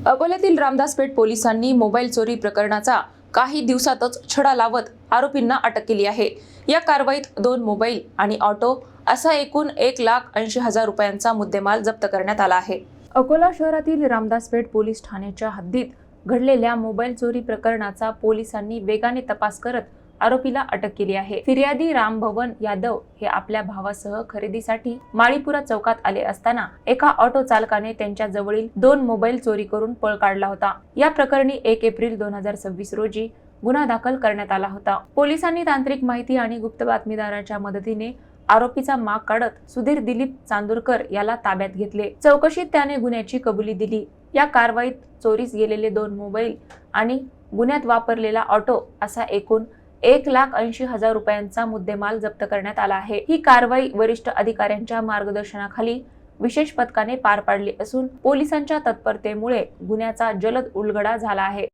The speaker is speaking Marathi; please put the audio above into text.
अकोल्यातील रामदासपेठ पोलिसांनी मोबाईल चोरी प्रकरणाचा काही दिवसातच छडा लावत आरोपींना अटक केली आहे। या कारवाईत 2 मोबाईल आणि ऑटो असा एकूण 1,80,000 रुपयांचा मुद्देमाल जप्त करण्यात आला आहे। अकोला शहरातील रामदासपेठ पोलीस ठाण्याच्या हद्दीत घडलेल्या मोबाईल चोरी प्रकरणाचा पोलिसांनी वेगाने तपास करत आरोपीला अटक केली आहे। फिर्यादी रामभवन यादव हे आपल्या भावासह खरेदीसाठी माळीपुरा चौकात आले असताना एका ऑटो चालकाने त्यांच्या जवळील 2 मोबाईल चोरी करून पळ काढला होता। या प्रकरणी 1 एप्रिल 2026 रोजी गुन्हा दाखल करण्यात आला होता। पोलिसांनी तांत्रिक माहिती आणि गुप्त बातमीदाराच्या मदतीने आरोपीचा माग काढत सुधीर दिलीप चांदूरकर याला ताब्यात घेतले। चौकशीत त्याने गुन्ह्याची कबुली दिली। या कारवाईत चोरीस गेलेले 2 मोबाईल आणि गुन्ह्यात वापरलेला ऑटो असा एकूण 1,80,000 रुपयांचा मुद्देमाल जप्त करण्यात आला आहे। ही कारवाई वरिष्ठ अधिकाऱ्यांच्या मार्गदर्शनाखाली विशेष पथकाने पार पाडली असून पोलिसांच्या तत्परतेमुळे गुन्ह्याचा जलद उलगडा झाला आहे।